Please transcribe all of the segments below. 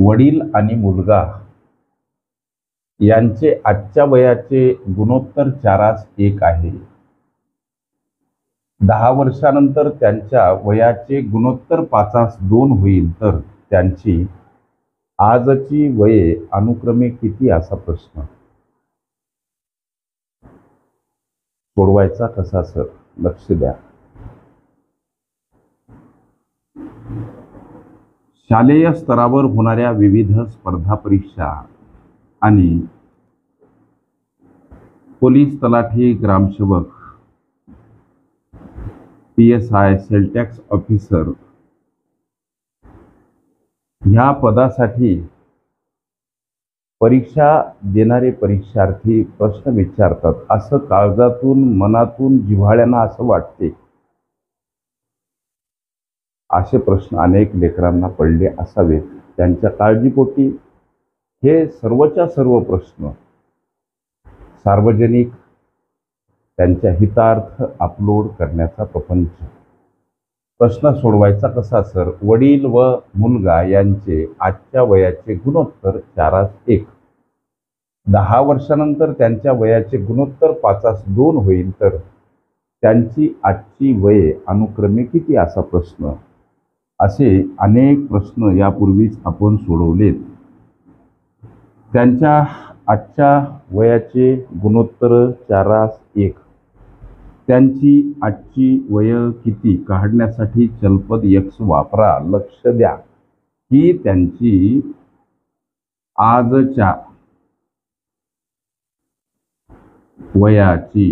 वडील आणि मुलगा यांचे आजच्या वयाचे गुणोत्तर 4:1 आहे. 10 वर्षानंतर त्यांच्या वयाचे गुणोत्तर 5:2 होईल, तर त्यांची आजची वये अनुक्रमे किती असा प्रश्न. सोडवायचा कसा सर? लक्ष द्या. शालेय स्तरावर होणाऱ्या विविध स्पर्धा परीक्षा आणि पोलीस तलाठी, ग्रामसेवक, PSI, सेल टॅक्स ऑफिसर ह्या पदासाठी परीक्षा देणारे परीक्षार्थी प्रश्न विचारतात. असं काळजातून, मनातून, जिव्हाळ्यानं असं वाटते. असे प्रश्न अनेक लेकरांना पडले असावेत. त्यांच्या काळजीपोटी हे सर्वच्या सर्व प्रश्न सार्वजनिक त्यांच्या हितार्थ अपलोड करण्याचा प्रपंच. प्रश्न सोडवायचा कसा सर? वडील व मुलगा यांचे आजच्या वयाचे गुणोत्तर 4:1. 10 वर्षानंतर त्यांच्या वयाचे गुणोत्तर 5:2 होईल, तर त्यांची आजची वये अनुक्रमे किती असा प्रश्न. असे अनेक प्रश्न यापूर्वीच आपण सोडवलेत. त्यांच्या आजच्या वयाचे गुणोत्तर 4:1. त्यांची आजची वय किती काढण्यासाठी चलपद x वापरा. लक्ष द्या. ही त्यांची आजच्या वयाची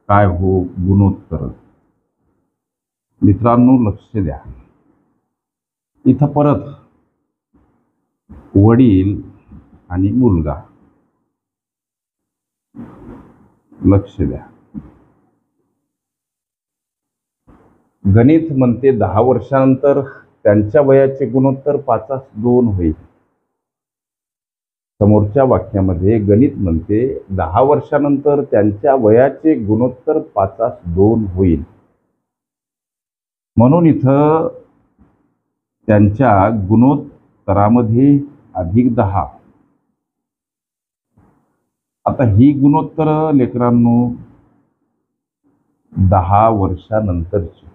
काय हो गुणोत्तर. मित्रांनो लक्ष द्या. इथं परत वडील आणि मुलगा. लक्ष द्या. गणित म्हणते 10 वर्षानंतर त्यांच्या वयाचे गुणोत्तर 5:2 होईल. समोरच्या वाक्यामध्ये गणित म्हणते 10 वर्षानंतर त्यांच्या वयाचे गुणोत्तर 5:2 होईल. म्हणून इथं त्यांच्या गुणोत्तरामध्ये +10. आता ही गुणोत्तर लेकरांनो 10 वर्षानंतरची.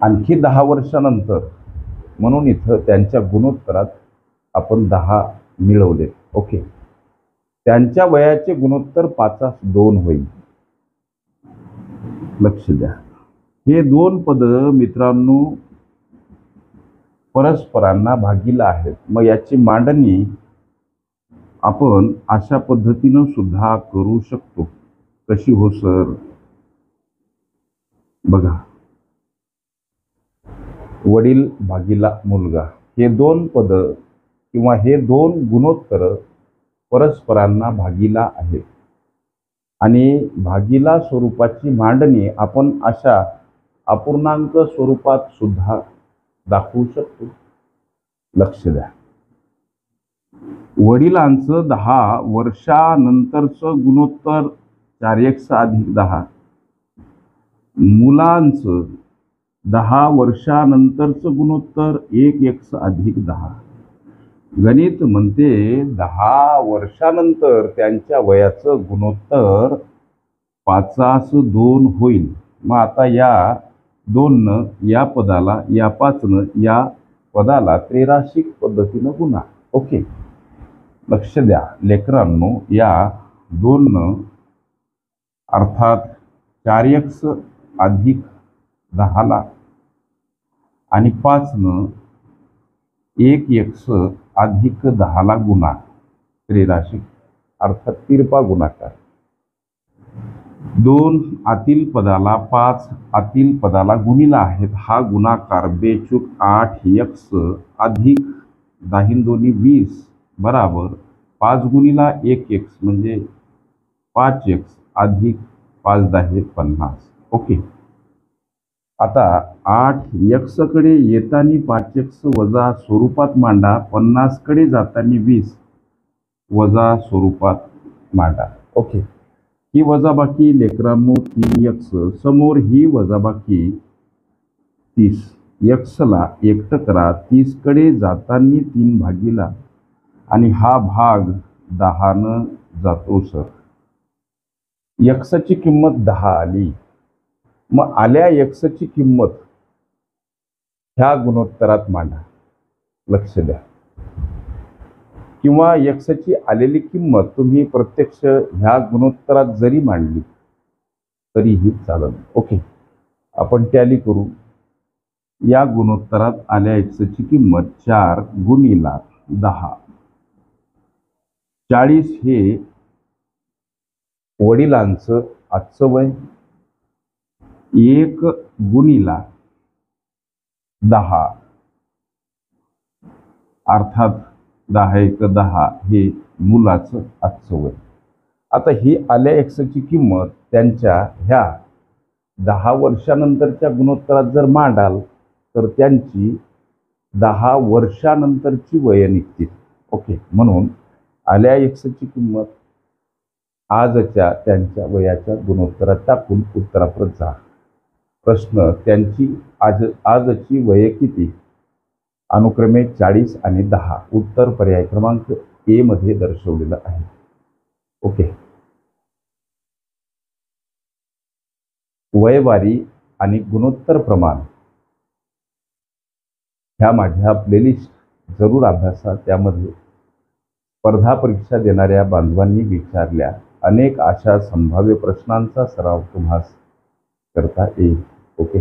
आणखी 10 वर्षानंतर, म्हणून इथं त्यांच्या गुणोत्तरात आपण 10 मिळवले. ओके. त्यांच्या वयाचे गुणोत्तर 5:2 होईल. लक्ष द्या. हे दोन पद मित्रांनो परस्परांना भागीला आहेत. मग याची मांडणी आपण अशा पद्धतीनं सुद्धा करू शकतो. कशी हो सर? बघा. वडील भागीला मुलगा, हे दोन पद किंवा हे दोन गुणोत्तर परस्परांना भागीला आहेत आणि भागीला स्वरूपाची मांडणी आपण अशा अपूर्णांक स्वरूपात सुद्धा दाखवू शकतो. लक्ष द्या. वडिलांचं 10 वर्षानंतरचं गुणोत्तर 4x + 10. मुलांचं 10 वर्षानंतरचं गुणोत्तर 1x + 10. गणित म्हणते 10 वर्षानंतर त्यांच्या वयाचं गुणोत्तर 5:2 होईल. मग आता या 2 या पदाला, या 5 या पदाला त्रैराशिक पद्धतीनं गुणा. ओके. लक्ष द्या लेकरांनो. या 2 अर्थात 4x + 10 आणि 5 1x + 10 गुणा. त्रैराशिक अर्थात तिरपा गुणाकार. 2 आतील पदाला 5 आतील पदाला गुणिला आहेत. हा गुणाकार बेचूक 8x + 10 2 20 बराबर 5 गुणिला 1x म्हणजे 5x + 5 10 50. ओके. आता 8x कडे येताना 5x वजा स्वरूपात मांडा. 50 कडे जाताना 20 वजा स्वरूपात मांडा. ओके. ही वजाबाकी लेकरांनो 3x, समोर ही वजाबाकी 30. एक्सला एकटं करा, 30कडे जाताना 3 भागीला आणि हा भाग 10 जातो सर. एक्सची किंमत 10 आली. मग आल्या एक्सची किंमत ह्या गुणोत्तरात मांडा. लक्ष द्या. किंवा एक्सची आलेली किंमत तुम्ही प्रत्यक्ष ह्या गुणोत्तरात जरी मांडली तरीही चालेल. ओके, आपण टॅली करू. या गुणोत्तरात आल्या एक्सची किंमत 4 गुणिला 10. 40 हे वडिलांचं आजचं वय. 1 गुणिला 10 अर्थात 10 एक 10 हे मुलाचं आजचं वय. आता ही आल्या एक्सची किंमत त्यांच्या ह्या 10 वर्षानंतरच्या गुणोत्तरात जर मांडाल तर त्यांची 10 वर्षानंतरची वय निघतील. ओके, म्हणून आल्या एक्सची किंमत आजच्या त्यांच्या वयाच्या गुणोत्तरात टाकून उत्तराप्रत जा. प्रश्न, त्यांची आजची वय किती? अनुक्रमे 40 आणि 10. उत्तर पर्याय क्रमांक ए मध्ये दर्शवलेलं आहे. ओके, वयवारी आणि गुणोत्तर प्रमाण ह्या माझ्या प्लेलिस्ट जरूर अभ्यासा. त्यामध्ये स्पर्धा परीक्षा देणाऱ्या बांधवांनी विचारल्या अनेक अशा संभाव्य प्रश्नांचा सराव तुम्हास करता येईल. ओके.